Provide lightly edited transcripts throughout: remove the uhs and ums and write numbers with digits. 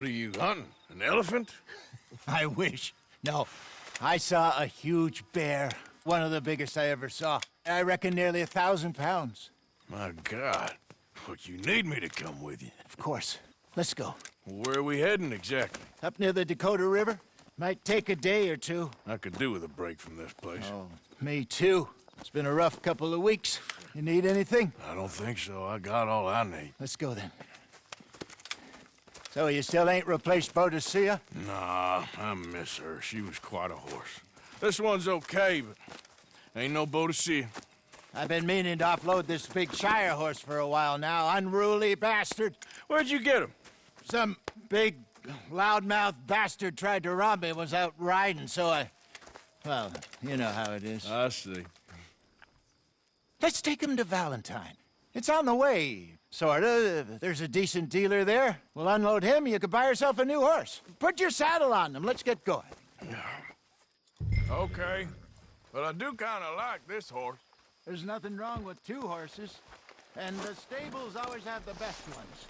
What are you hunting? An elephant? I wish. No, I saw a huge bear. One of the biggest I ever saw. I reckon nearly 1,000 pounds. My God. What, you need me to come with you? Of course. Let's go. Where are we heading exactly? Up near the Dakota River. Might take a day or two. I could do with a break from this place. Oh, me too. It's been a rough couple of weeks. You need anything? I don't think so. I got all I need. Let's go then. So you still ain't replaced Boadicea? Nah, I miss her. She was quite a horse. This one's okay, but ain't no Boadicea. I've been meaning to offload this big Shire horse for a while now. Unruly bastard. Where'd you get him? Some big, loudmouth bastard tried to rob me, was out riding, so well, you know how it is. I see. Let's take him to Valentine. It's on the way, sorta. There's a decent dealer there. We'll unload him, you could buy yourself a new horse. Put your saddle on him, let's get going. Okay, but I do kind of like this horse. There's nothing wrong with two horses, and the stables always have the best ones.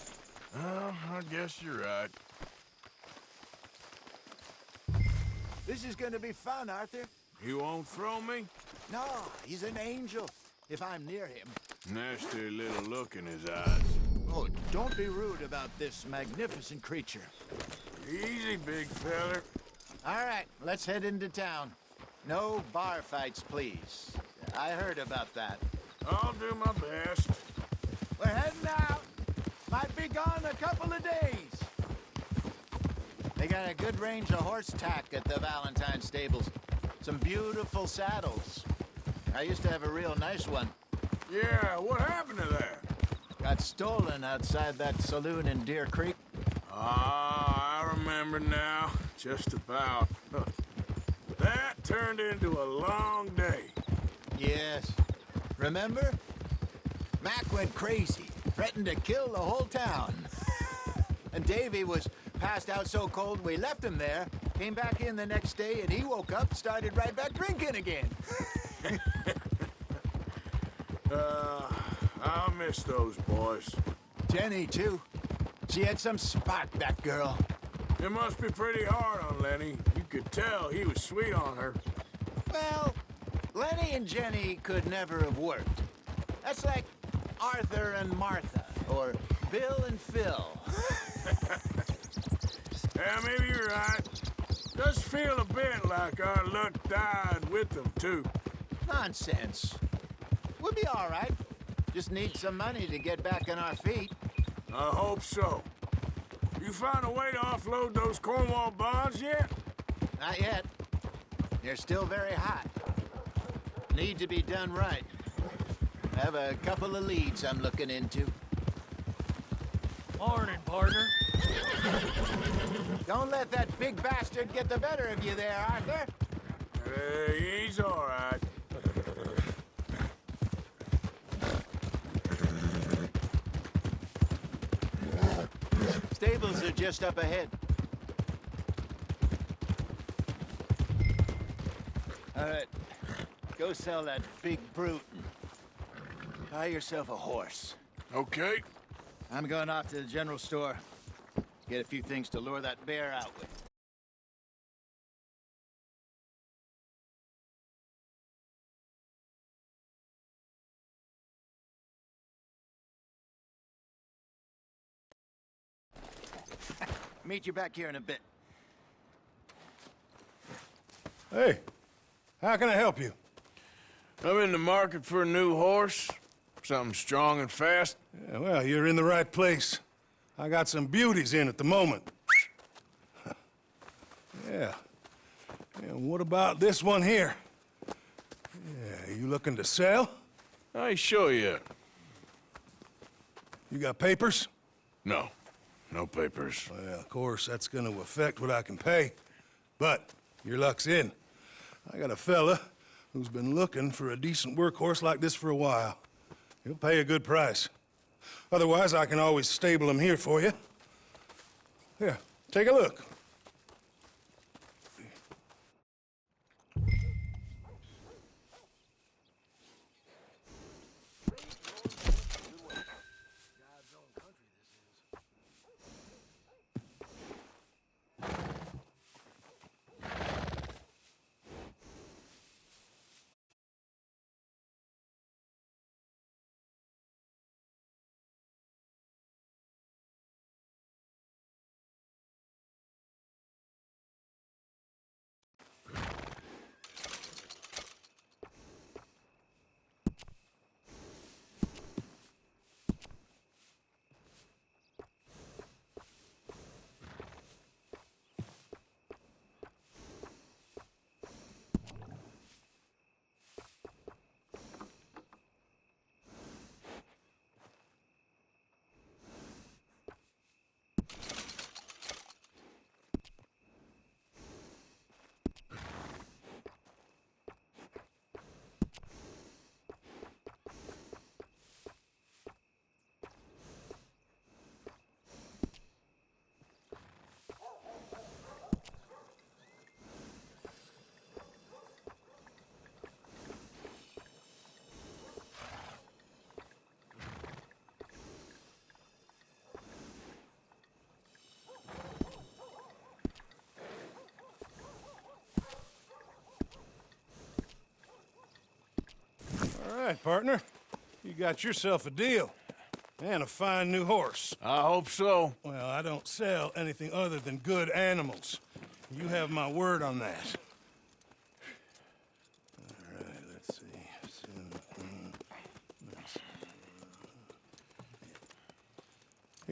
Well, I guess you're right. This is gonna be fun, Arthur. You won't throw me? No, he's an angel, if I'm near him. Nasty little look in his eyes. Oh, don't be rude about this magnificent creature. Easy, big feller. All right, let's head into town. No bar fights, please. I heard about that. I'll do my best. We're heading out. Might be gone a couple of days. They got a good range of horse tack at the Valentine stables. Some beautiful saddles. I used to have a real nice one. Yeah, what happened to that? Got stolen outside that saloon in Deer Creek. Ah, I remember now. Just about. That turned into a long day. Yes. Remember? Mac went crazy, threatened to kill the whole town. And Davy was passed out so cold we left him there, came back in the next day, and he woke up, started right back drinking again. I'll miss those boys. Jenny, too. She had some spark, that girl. It must be pretty hard on Lenny. You could tell he was sweet on her. Well, Lenny and Jenny could never have worked. That's like Arthur and Martha, or Bill and Phil. Yeah, maybe you're right. Does feel a bit like our luck died with them, too. Nonsense. We'll be all right. Just need some money to get back on our feet. I hope so. You find a way to offload those Cornwall bonds yet? Not yet. They're still very hot. Need to be done right. I have a couple of leads I'm looking into. Morning, partner. Don't let that big bastard get the better of you there, Arthur. He's all right. Stables are just up ahead. All right, go sell that big brute. Buy yourself a horse. Okay. I'm going off to the general store. Get a few things to lure that bear out with. Meet you back here in a bit. Hey, how can I help you? I'm in the market for a new horse. Something strong and fast. Yeah, well, you're in the right place. I got some beauties in at the moment. Yeah. And what about this one here? Yeah, you looking to sell? I ain't sure yet. You got papers? No. No papers. Well, of course, that's gonna affect what I can pay. But your luck's in. I got a fella who's been looking for a decent workhorse like this for a while. He'll pay a good price. Otherwise, I can always stable him here for you. Here, take a look. right, partner. You got yourself a deal. And a fine new horse. I hope so. Well, I don't sell anything other than good animals. You have my word on that. All right, let's see.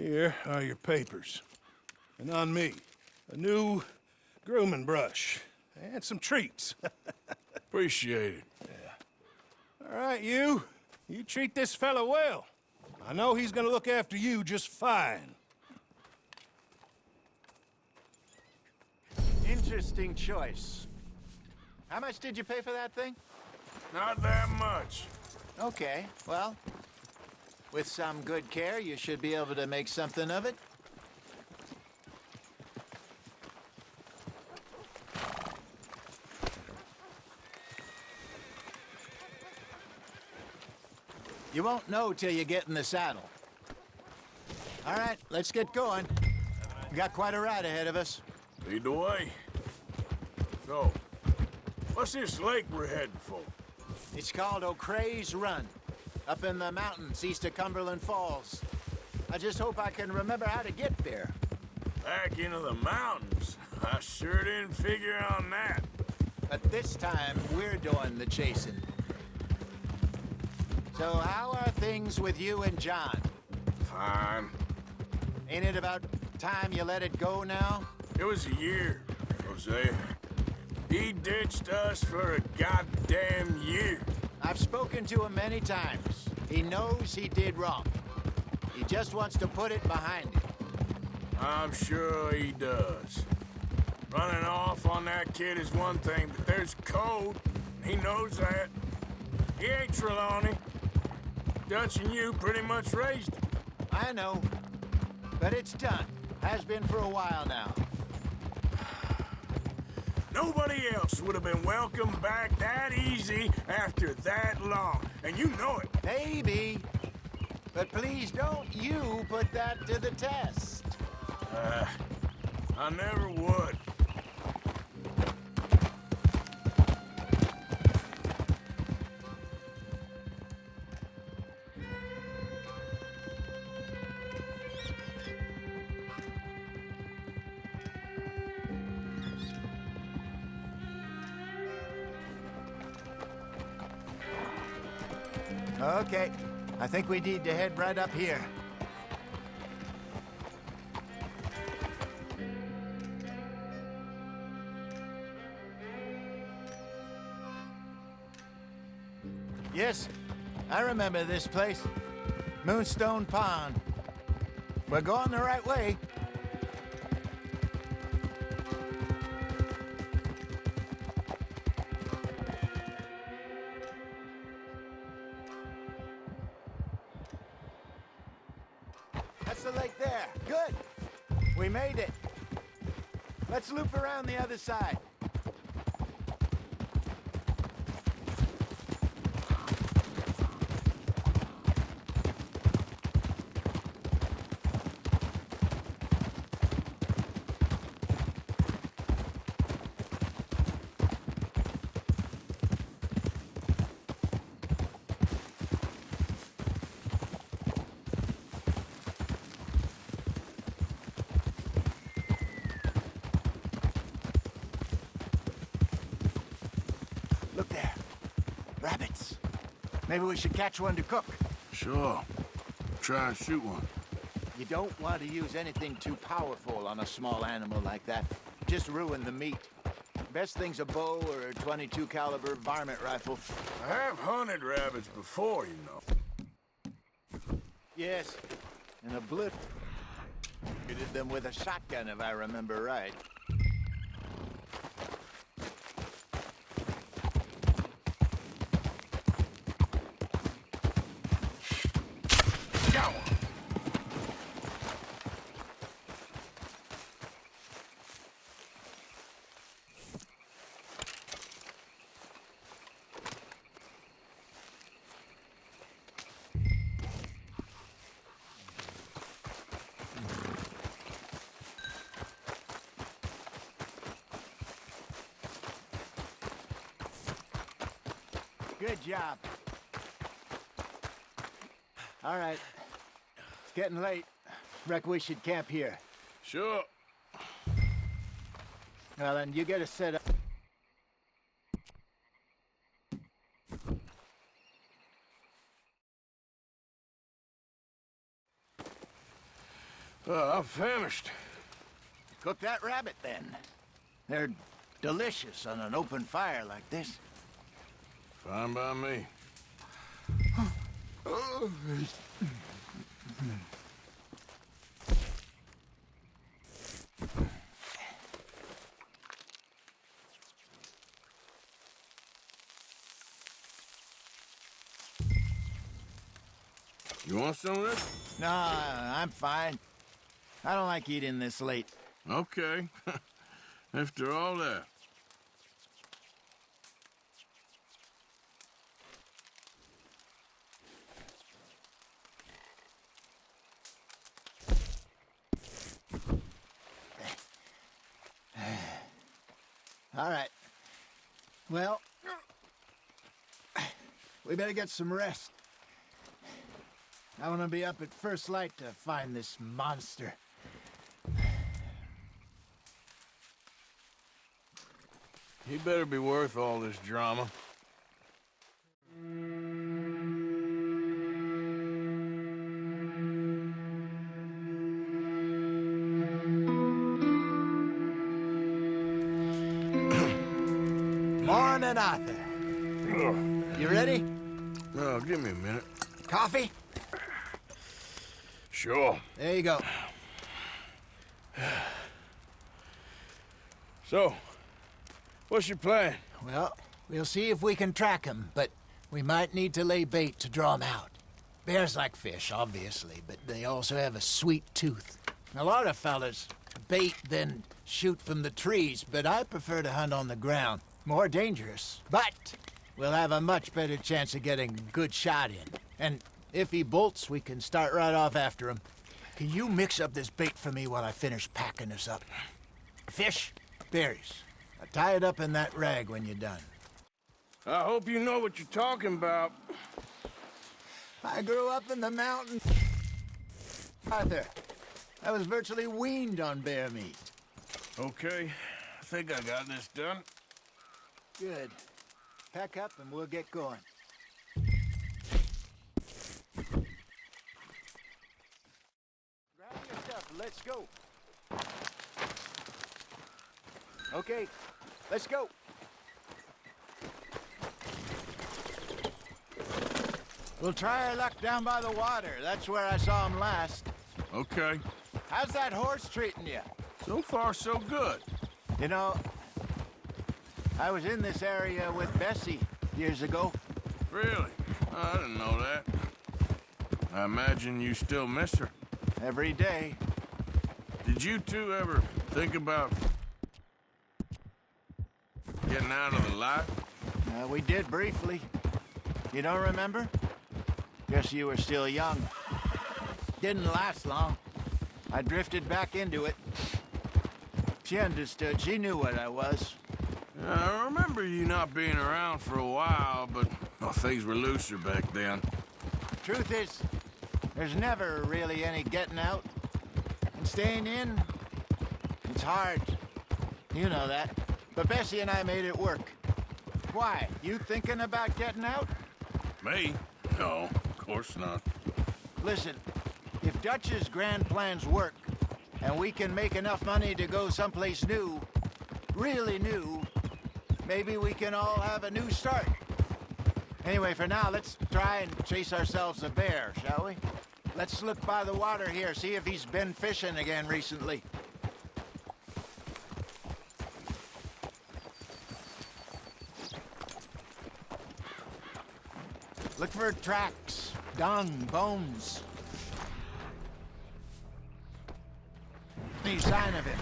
Here are your papers. And on me, a new grooming brush. And some treats. Appreciate it. All right, you. You treat this fella well. I know he's gonna look after you just fine. Interesting choice. How much did you pay for that thing? Not that much. Okay, well, with some good care, you should be able to make something of it. You won't know till you get in the saddle. All right, let's get going. We got quite a ride ahead of us. Lead the way. So, what's this lake we're heading for? It's called O'Creagh's Run, up in the mountains east of Cumberland Falls. I just hope I can remember how to get there. Back into the mountains? I sure didn't figure on that. But this time, we're doing the chasing. So how are things with you and John? Fine. Ain't it about time you let it go now? It was a year, Jose. He ditched us for a goddamn year. I've spoken to him many times. He knows he did wrong. He just wants to put it behind him. I'm sure he does. Running off on that kid is one thing, but there's code. He knows that. He ain't Trelawney. Dutch and you pretty much raised him. I know. But it's done. Has been for a while now. Nobody else would have been welcomed back that easy after that long. And you know it. Maybe. But please don't you put that to the test. I never would. Okay. I think we need to head right up here. Yes, I remember this place. Moonstone Pond. We're going the right way. That's the lake there. Good. We made it. Let's loop around the other side. Look there. Rabbits. Maybe we should catch one to cook. Sure. Try and shoot one. You don't want to use anything too powerful on a small animal like that. Just ruin the meat. Best thing's a bow or a .22 caliber varmint rifle. I have hunted rabbits before, you know. Yes, and obliterated them with a shotgun, if I remember right. Go! Good job. All right. It's getting late. Reckon we should camp here. Sure. Well, then you get us set up. I'm famished. Cook that rabbit, then. They're delicious on an open fire like this. Fine by me. You want some of this? No, I'm fine. I don't like eating this late. Okay. After all that. All right. Well, we better get some rest. I want to be up at first light to find this monster. He better be worth all this drama. Morning, Arthur. You ready? Oh, give me a minute. Coffee? Sure. There you go. So, what's your plan? Well, we'll see if we can track him, but we might need to lay bait to draw him out. Bears like fish, obviously, but they also have a sweet tooth. A lot of fellas bait, then shoot from the trees, but I prefer to hunt on the ground. More dangerous, but we'll have a much better chance of getting a good shot in. And if he bolts, we can start right off after him. Can you mix up this bait for me while I finish packing this up? Fish, berries. I'll tie it up in that rag when you're done. I hope you know what you're talking about. I grew up in the mountains. Arthur, I was virtually weaned on bear meat. Okay, I think I got this done. Good. Pack up and we'll get going. Grab your stuff, let's go. Okay, let's go. We'll try our luck down by the water. That's where I saw him last. Okay. How's that horse treating you? So far, so good. You know, I was in this area with Bessie years ago. Really? I didn't know that. I imagine you still miss her. Every day. Did you two ever think about getting out of the life? We did briefly. You don't remember? Guess you were still young. Didn't last long. I drifted back into it. She understood. She knew what I was. I remember you not being around for a while, but well, things were looser back then. Truth is, there's never really any getting out. And staying in, it's hard. You know that. But Bessie and I made it work. Why? You thinking about getting out? Me? No, of course not. Listen, if Dutch's grand plans work, and we can make enough money to go someplace new, really new, maybe we can all have a new start. Anyway, for now, let's try and chase ourselves a bear, shall we? Let's look by the water here, see if he's been fishing again recently. Look for tracks, dung, bones. Any sign of him?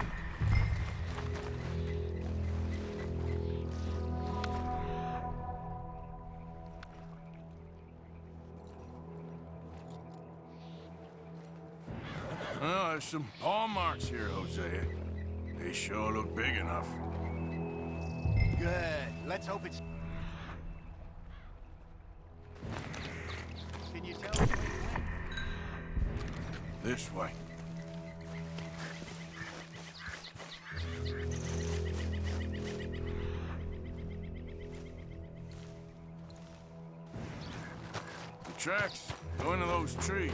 Well, there's some paw marks here, Hosea. They sure look big enough. Good. Let's hope it's... Can you tell us where he went? This way. The tracks go into those trees.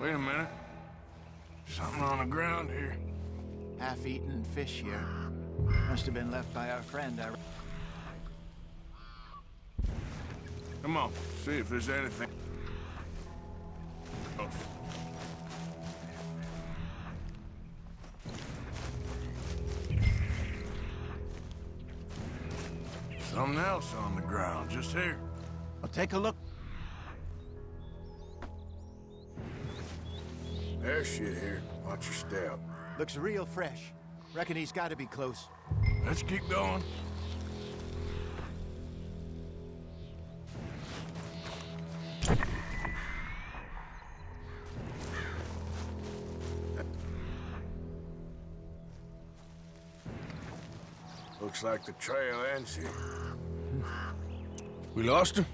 Wait a minute. Something on the ground here. Half-eaten fish here. Must have been left by our friend. Come on, see if there's anything else. Something else on the ground, just here. Well, take a look. There's shit here. Watch your step. Looks real fresh. Reckon he's got to be close. Let's keep going. Looks like the trail ends here. We lost him?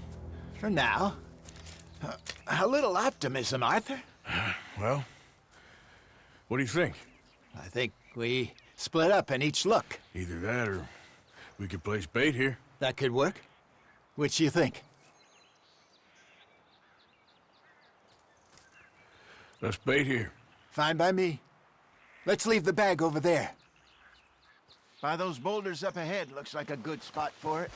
For now. A little optimism, Arthur. Well, what do you think? I think we split up and each look. Either that or we could place bait here. That could work. Which you think? Let's bait here. Fine by me. Let's leave the bag over there. By those boulders up ahead, looks like a good spot for it.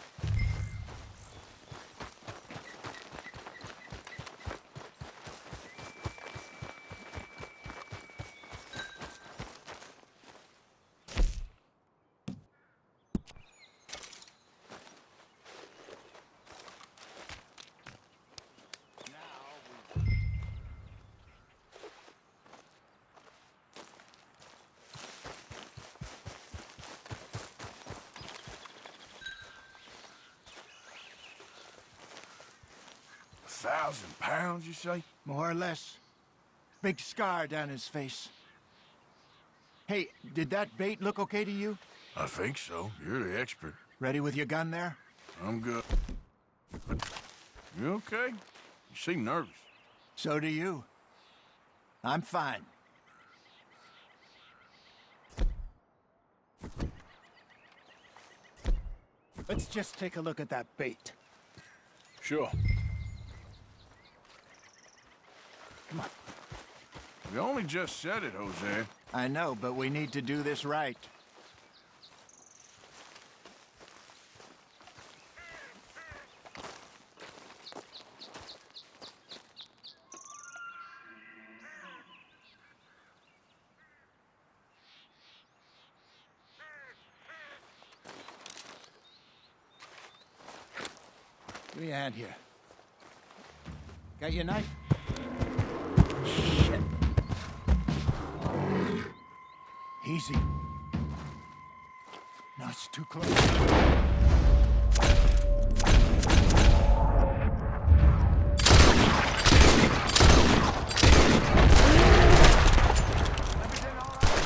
£1,000, you say? More or less. Big scar down his face. Hey, did that bait look okay to you? I think so. You're the expert. Ready with your gun there? I'm good. You okay? You seem nervous. So do you. I'm fine. Let's just take a look at that bait. Sure. Come on. We only just said it, Jose. I know, but we need to do this right. Give me a hand here. Got your knife? Shit. Easy. No, it's too close. Everything all right?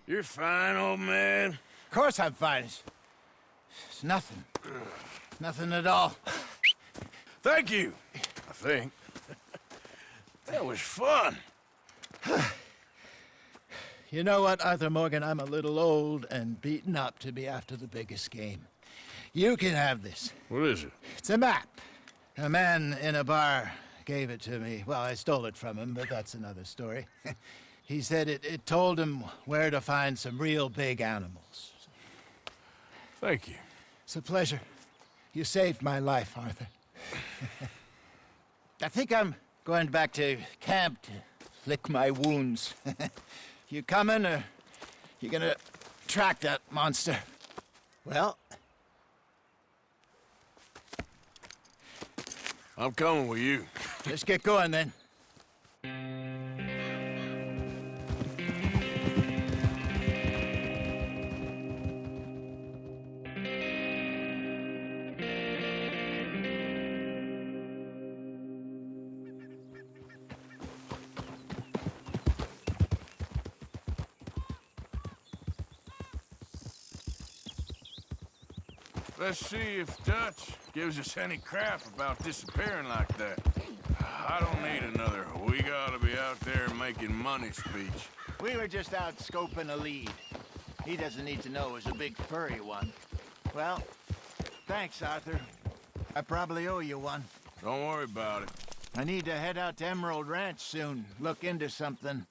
You're fine, old man. Of course I'm fine. It's nothing. Nothing at all. Thank you, I think. That was fun. You know what, Arthur Morgan? I'm a little old and beaten up to be after the biggest game. You can have this. What is it? It's a map. A man in a bar gave it to me. Well, I stole it from him, but that's another story. He said it told him where to find some real big animals. Thank you. It's a pleasure. You saved my life, Arthur. I think I'm going back to camp to lick my wounds. You coming, or you gonna track that monster? Well, I'm coming with you. let's get going then. Let's see if Dutch gives us any crap about disappearing like that. I don't need another "we gotta be out there making money" speech. We were just out scoping a lead. He doesn't need to know it was a big furry one. Well, thanks, Arthur. I probably owe you one. Don't worry about it. I need to head out to Emerald Ranch soon, look into something.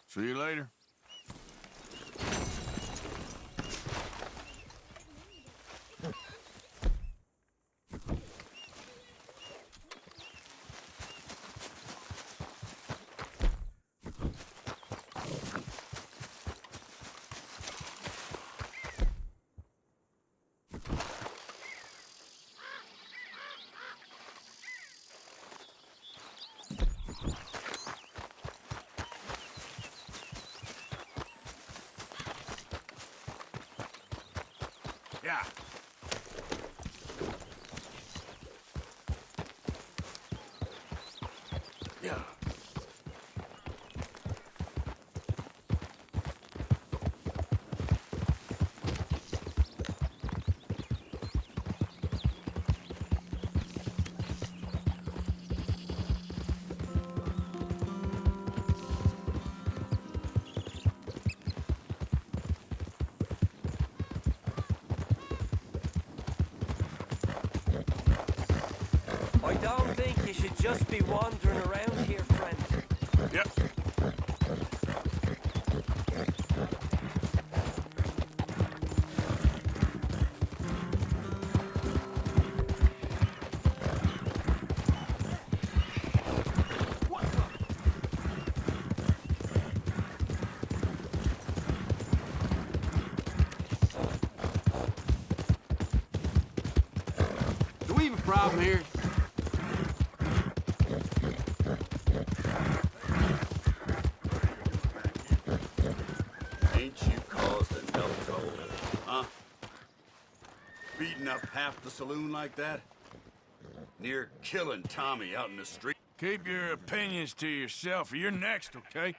See you later. Yeah. Yeah. I don't think you should just be wandering around here, friend. Yep. Do we have a problem here? Ain't you caused enough trouble, huh? Beating up half the saloon like that? Near killing Tommy out in the street? Keep your opinions to yourself, or you're next, okay?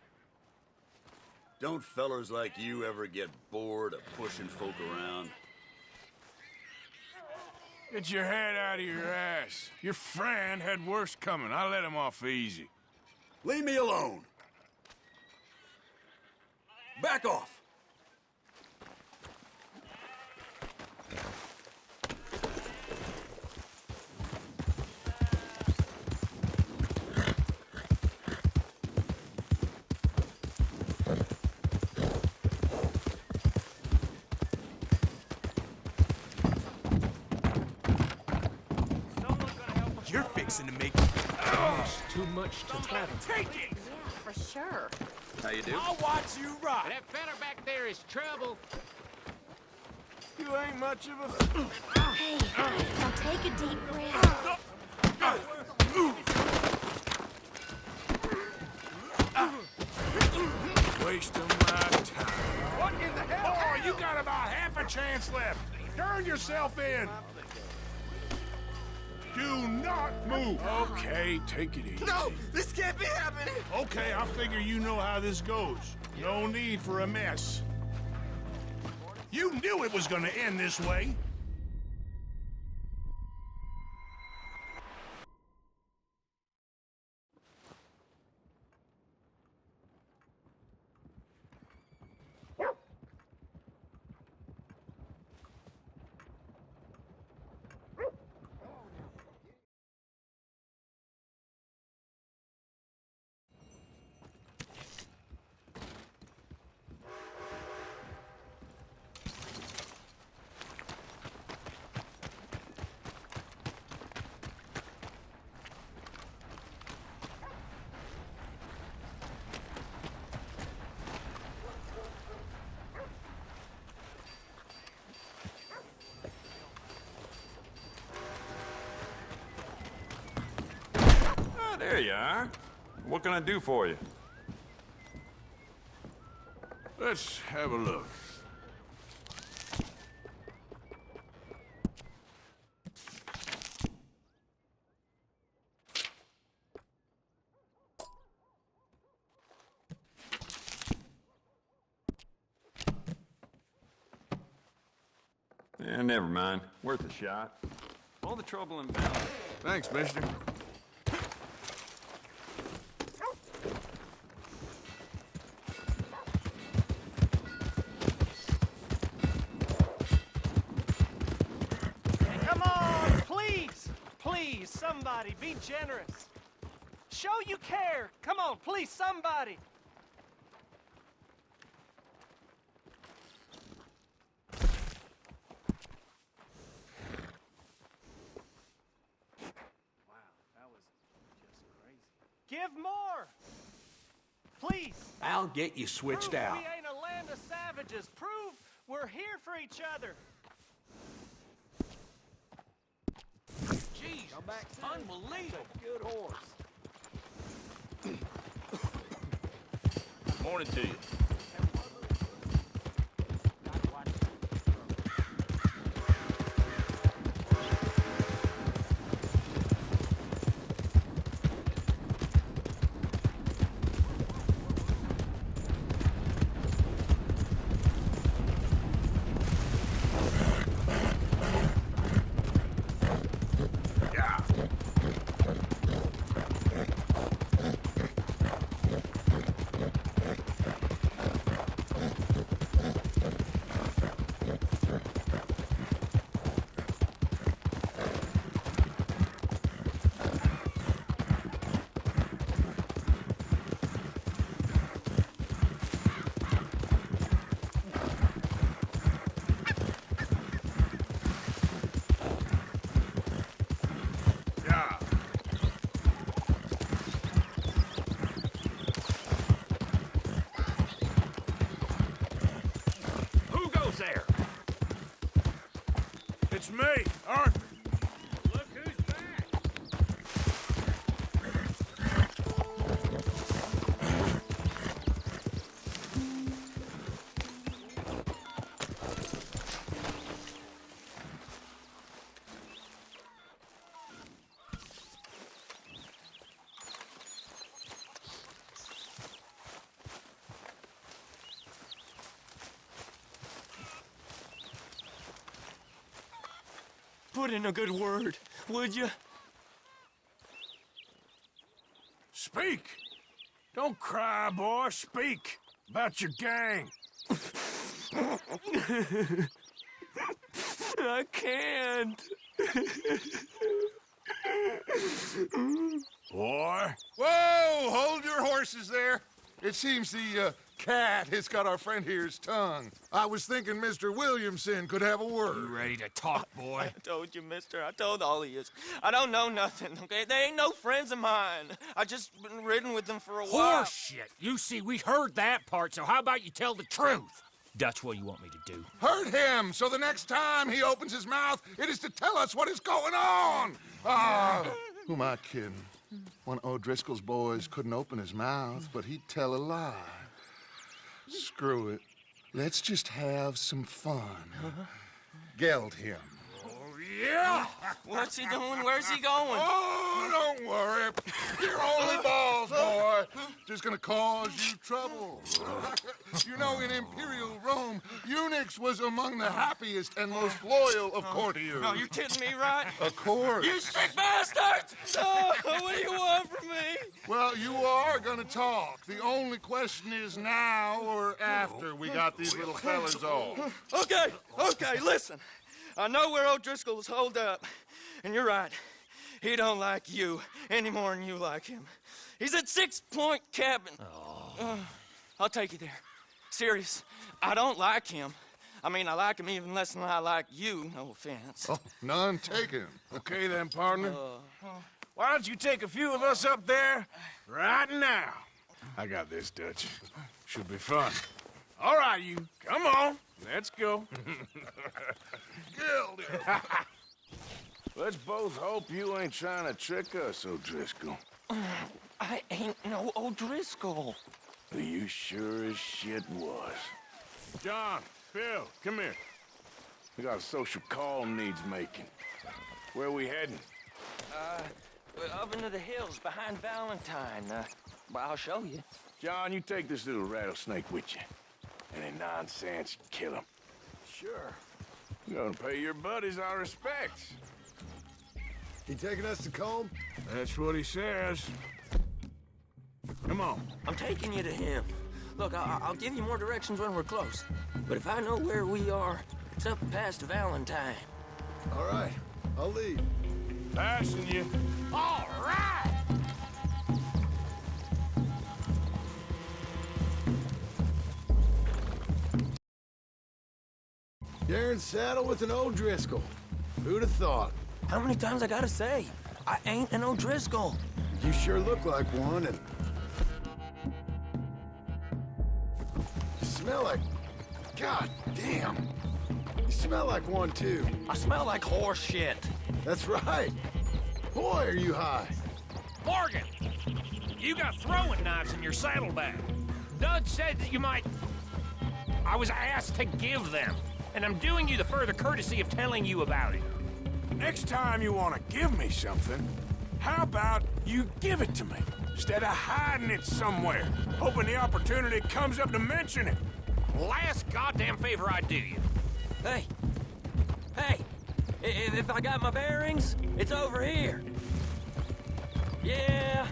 Don't fellers like you ever get bored of pushing folk around? Get your head out of your ass. Your friend had worse coming. I let him off easy. Leave me alone! Back off! You're fixing to make too much to tackle. Take it! For sure. How you do? I'll watch you rock. That fella back there is trouble. You ain't much of a... Hey, now take a deep breath. Waste of my time. What in the hell? Oh, you got about half a chance left. Turn yourself in. Do not move. Okay, take it easy. No, this can't be happening. Okay, I figure you know how this goes. No need for a mess. You knew it was gonna end this way. There you are. What can I do for you? Let's have a look. Never mind. Worth a shot. All the trouble in balance. Thanks, mister. Come on, please! Please, somebody, be generous. Show you care. Come on, please, somebody. Wow, that was just crazy. Give more! Please! I'll get you switched Prove out. we ain't a land of savages. Prove we're here for each other. Jeez, unbelievable. Good horse. Morning to you. There. It's me, Arthur. Look who's back. Put in a good word, would you? Speak. Don't cry, boy. Speak about your gang. I can't. Boy. Whoa! Hold your horses there. It seems the cat has got our friend here's tongue. I was thinking Mr. Williamson could have a word. Ready to talk, boy? I told you, mister. I told all of you. I don't know nothing, okay? They ain't no friends of mine. I just been ridden with them for a while. Horseshit. You see, we heard that part, so how about you tell the truth? That's what you want me to do. Hurt him, so the next time he opens his mouth, it is to tell us what is going on. Who am I kidding? One of O'Driscoll's boys couldn't open his mouth, but he'd tell a lie. Screw it. Let's just have some fun. Geld him. Yeah! What's he doing? Where's he going? Oh, don't worry. You're only balls, boy. Just gonna cause you trouble. You know, in Imperial Rome, eunuchs was among the happiest and most loyal of courtiers. Oh, you're kidding me, right? Of course. You sick bastards! Oh, what do you want from me? Well, you are gonna talk. The only question is now or after we got these little fellas off. Okay, listen. I know where O'Driscoll's holed up, and you're right. He don't like you any more than you like him. He's at 6 Point Cabin. I'll take you there. Serious, I don't like him. I mean, I like him even less than I like you, no offense. Oh, none taken. Okay then, partner. Why don't you take a few of us up there right now? I got this, Dutch. Should be fun. All right, you. Come on. Let's go. Geld him. Let's both hope you ain't trying to trick us, O'Driscoll. I ain't no O'Driscoll. You sure as shit was. John, Phil, come here. We got a social call needs making. Where are we heading? Up into the hills behind Valentine. Well, I'll show you. John, you take this little rattlesnake with you. Any nonsense, kill him. Sure. Gonna pay your buddies our respects. He taking us to Combe? That's what he says. Come on. I'm taking you to him. Look, I'll give you more directions when we're close. But if I know where we are, it's up past Valentine. All right, I'll lead. Passing you. All right! Darren saddle with an O'Driscoll. Who'd have thought? How many times I gotta say? I ain't an O'Driscoll. You sure look like one, and... You smell like... God damn. You smell like one, too. I smell like horse shit. That's right. Boy, are you high. Morgan! You got throwing knives in your saddlebag. Dud said that you might... I was asked to give them, and I'm doing you the further courtesy of telling you about it. Next time you want to give me something, how about you give it to me, instead of hiding it somewhere, hoping the opportunity comes up to mention it? Last goddamn favor I do you. Hey! Hey! If I got my bearings, it's over here. Yeah,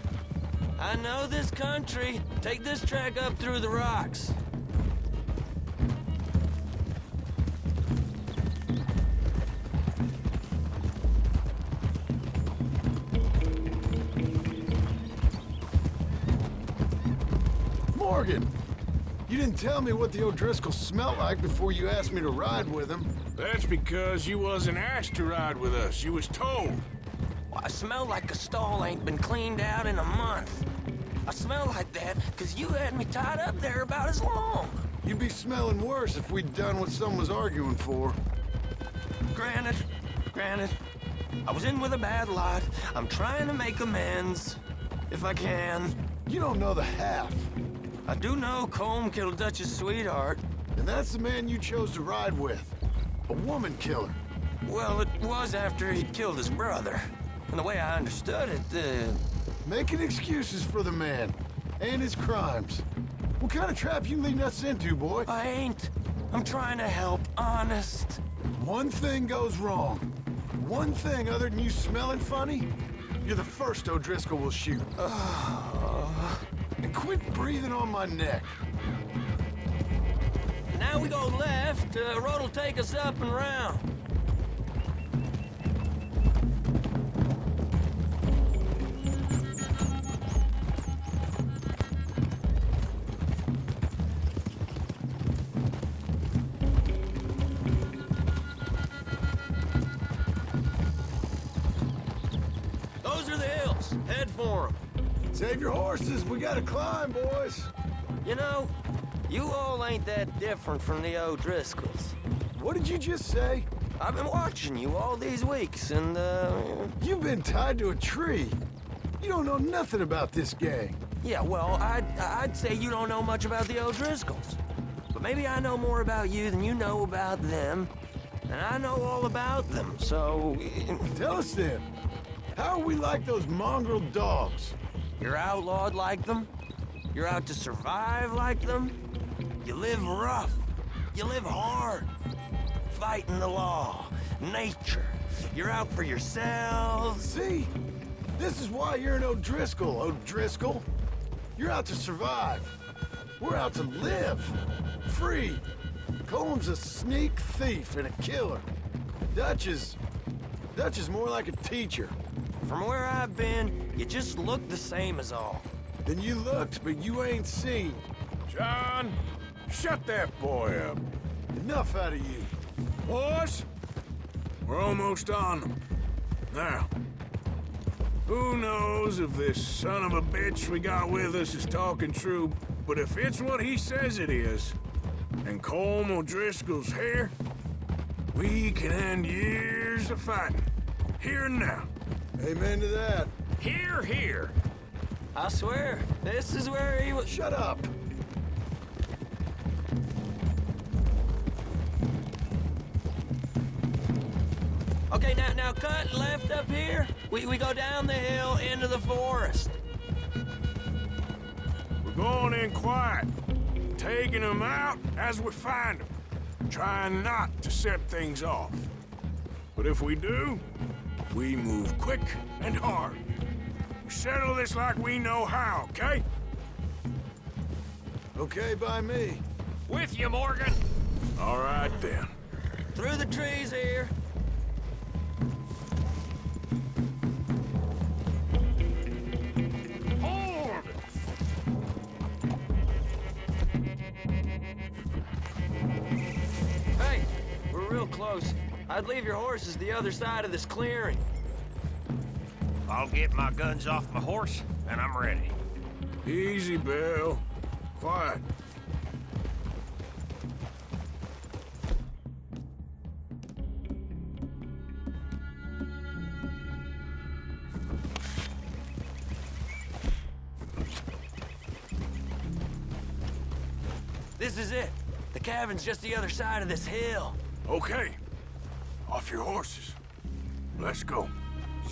I know this country. Take this track up through the rocks. Morgan! You didn't tell me what the O'Driscoll smelled like before you asked me to ride with him. That's because you wasn't asked to ride with us. You was told. Well, I smell like a stall ain't been cleaned out in a month. I smell like that because you had me tied up there about as long. You'd be smelling worse if we'd done what someone was arguing for. Granted. I was in with a bad lot. I'm trying to make amends, if I can. You don't know the half. I do know Colm killed Dutch's sweetheart. And that's the man you chose to ride with. A woman killer. Well, it was after he killed his brother. And the way I understood it, Making excuses for the man. And his crimes. What kind of trap you leading us into, boy? I ain't. I'm trying to help, honest. One thing goes wrong. One thing other than you smelling funny, you're the first O'Driscoll will shoot. And quit breathing on my neck. Now we go left. Road will take us up and round. Those are the hills. Head for them. Save your horses, we gotta climb, boys. You know, you all ain't that different from the O'Driscolls. What did you just say? I've been watching you all these weeks, and, You've been tied to a tree. You don't know nothing about this gang. yeah, well, I'd say you don't know much about the O'Driscolls. But maybe I know more about you than you know about them. And I know all about them, so... Tell us then, how are we like those mongrel dogs? You're outlawed like them? You're out to survive like them? You live rough. You live hard. Fighting the law. Nature. You're out for yourselves. See? This is why you're an O'Driscoll, O'Driscoll. You're out to survive. We're out to live. Free. Colm's a sneak thief and a killer. Dutch is more like a teacher. From where I've been, you just look the same as all. Then you looked, but you ain't seen. John, shut that boy up. Enough out of you. Boys, we're almost on them. Now, who knows if this son of a bitch we got with us is talking true, but if it's what he says it is, and Colm O'Driscoll's here, we can end years of fighting, here and now. Amen to that. Here, here. I swear, this is where he was... Shut up. Okay, now cut left up here. We go down the hill into the forest. We're going in quiet, taking them out as we find them. trying not to set things off. But if we do, we move quick and hard. We settle this like we know how, okay? Okay by me. With you, Morgan. All right, then. Through the trees here. Hold! Hey, we're real close. I'd leave your horses the other side of this clearing. I'll get my guns off my horse, and I'm ready. Easy, Bill. Quiet. This is it. The cabin's just the other side of this hill. Okay. Off your horses. Let's go.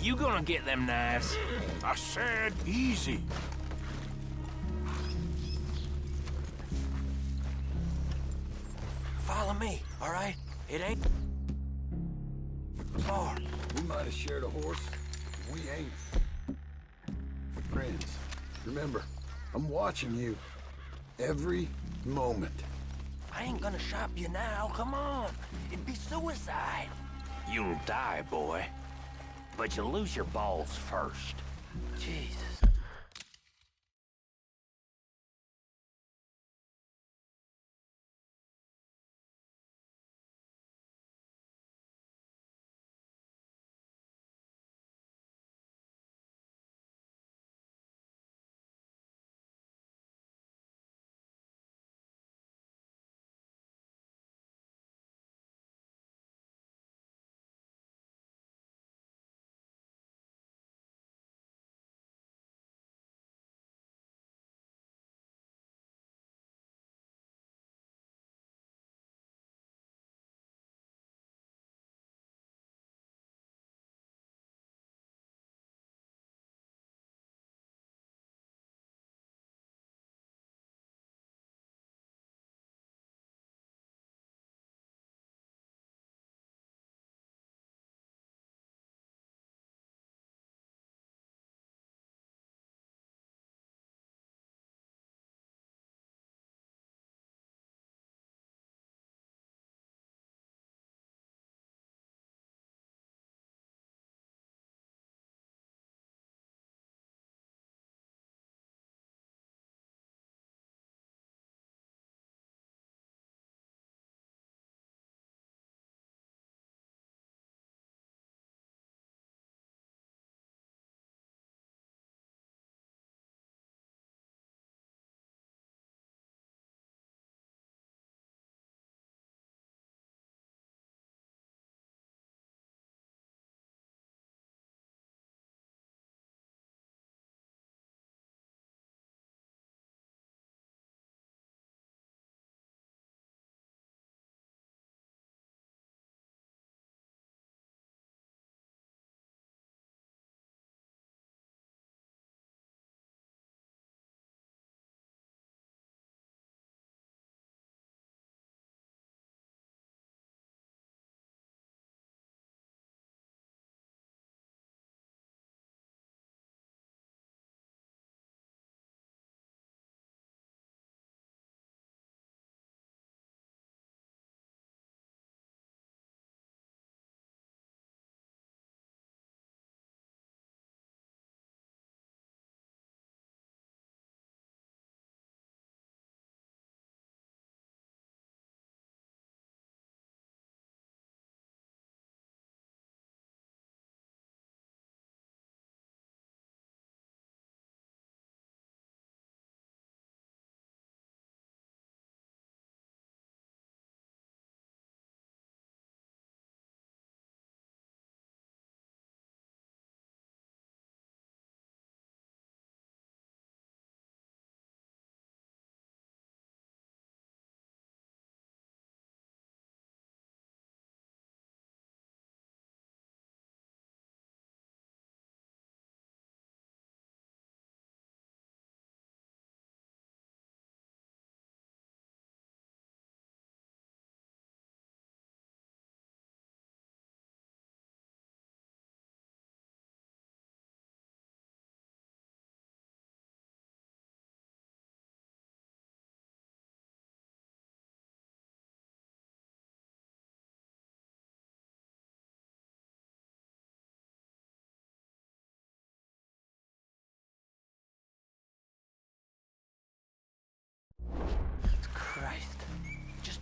You gonna get them knives? I said easy. Follow me, all right? It ain't far. We might have shared a horse. We ain't. Friends, remember, I'm watching you. Every moment. I ain't gonna shop you now, come on. It'd be suicide. You'll die, boy. But you'll lose your balls first. Jesus.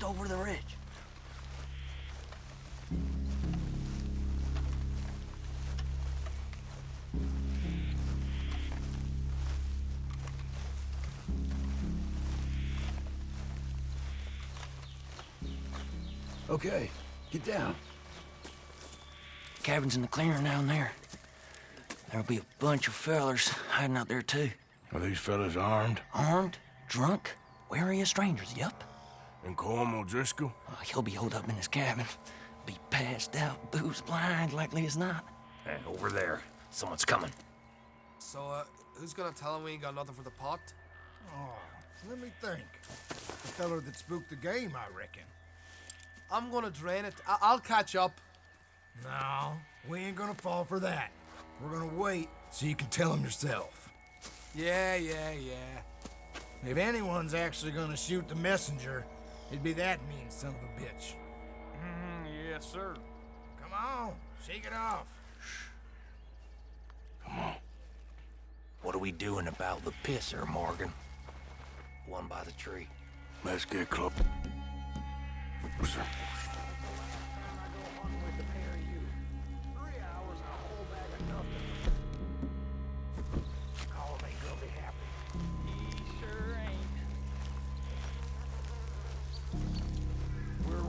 just over the ridge. Okay, get down. Cabin's in the clearing down there. There'll be a bunch of fellers hiding out there, too. Are these fellas armed? Armed, drunk, wary of strangers, yup. And Corm O'Driscoll? He'll be holed up in his cabin. Be passed out, booze blind, likely as not. Hey, over there. Someone's coming. So, who's gonna tell him we ain't got nothing for the pot? Oh, let me think. The feller that spooked the game, I reckon. I'm gonna drain it. I'll catch up. No, we ain't gonna fall for that. We're gonna wait so you can tell him yourself. Yeah. If anyone's actually gonna shoot the messenger, it'd be that mean son of a bitch. Yes, sir. Come on, shake it off. Come on. What are we doing about the pisser, Morgan? One by the tree. Let's get close.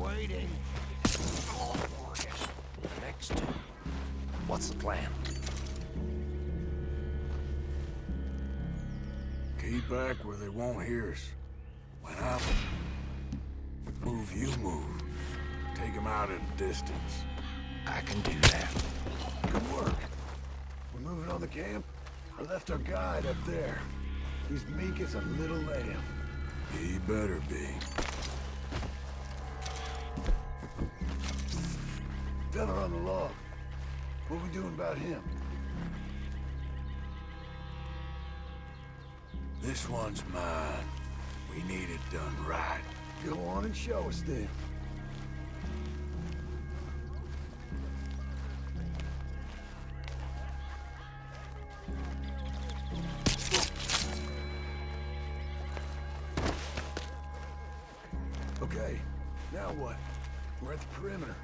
Waiting. Next two. What's the plan? Keep back where they won't hear us. When I move, you move. Take them out at a distance. I can do that. Good work. We're moving on the camp. I left our guide up there. He's meek as a little lamb. He better be. Fella on the log. What we doing about him? This one's mine. We need it done right. Go on and show us then. Okay, now what? We're at the perimeter.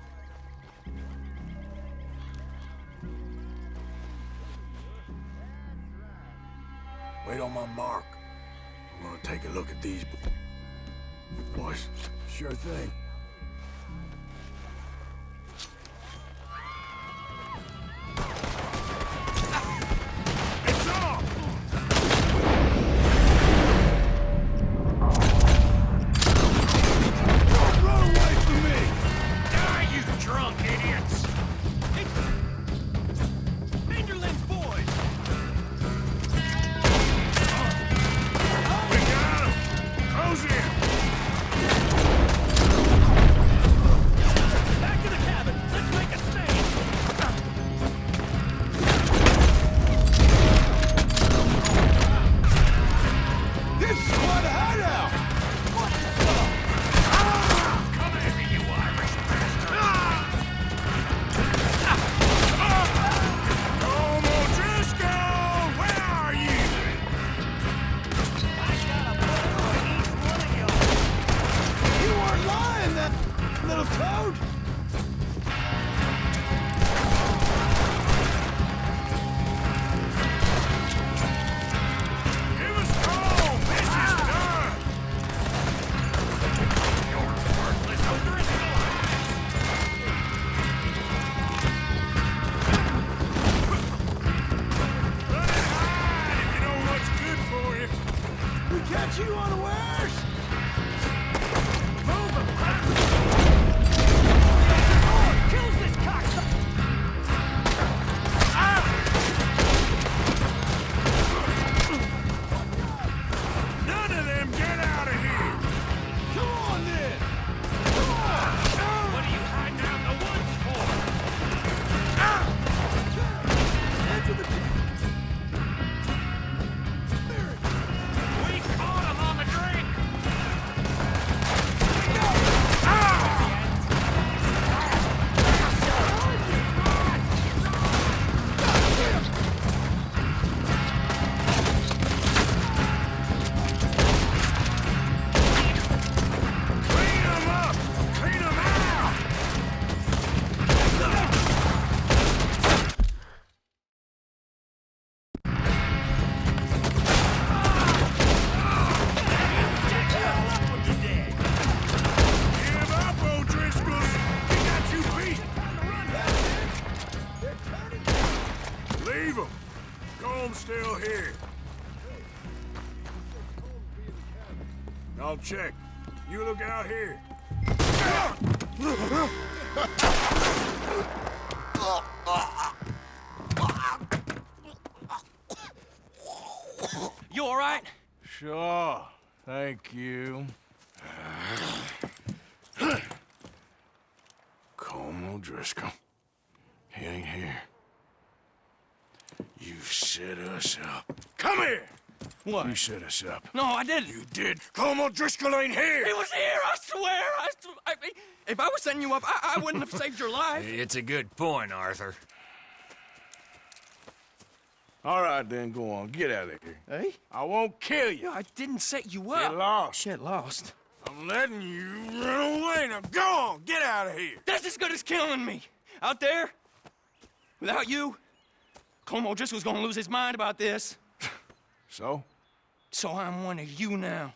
Wait on my mark. I'm gonna take a look at these boys. Sure thing. It's off! Don't run away from me! Die, you drunk idiots! Fingerlings, boys! We got him! Close in! Back to the cabin! Let's make a stand! This is quite a hideout! Come at me, you Irish bastard! Corm O'Driscoll! Where are you? You weren't lying, that little toad! Give us Corm! This is done! You're worthless O'Driscoll! Run and hide if you know what's good for you. We catch you unawares! Move him! Kills this cocksucker! None of them get out of here! Come on, then! What are you hiding out in the woods for? Edge of the We caught him on the drain! I'm still here. I'll check. You look out here. You all right? Sure. Thank you. Colm O'Driscoll. He ain't here. You set us up. Come here! What? You set us up. No, I didn't. You did. Colm O'Driscoll ain't here! He was here, I swear! If I was setting you up, I wouldn't have saved your life. It's a good point, Arthur. All right, then, go on. Get out of here. Hey? I won't kill you. I didn't set you up. Get lost. Get lost. I'm letting you run away. Now go on. Get out of here. That's as good as killing me. Out there, without you, Colm O'Driscoll's gonna lose his mind about this. So? So I'm one of you now.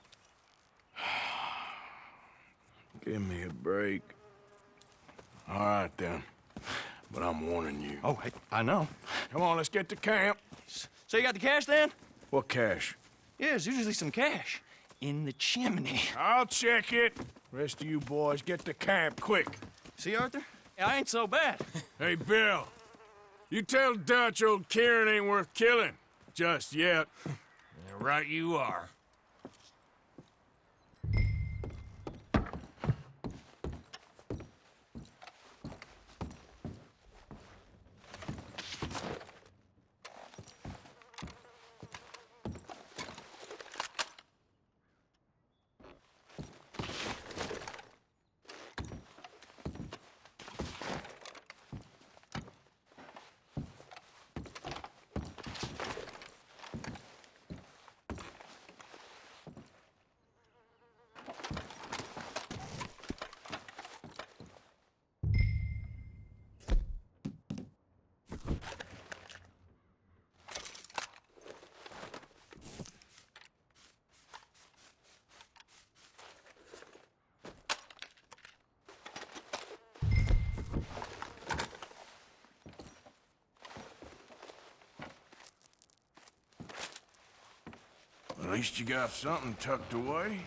Give me a break. All right, then. But I'm warning you. Oh, hey, I know. Come on, let's get to camp. So you got the cash then? What cash? Yeah, there's usually some cash in the chimney. I'll check it. Rest of you boys, get to camp, quick. See, Arthur? I ain't so bad. Hey, Bill. You tell Dutch old Kieran ain't worth killing. Just yet. Right you are. At least you got something tucked away.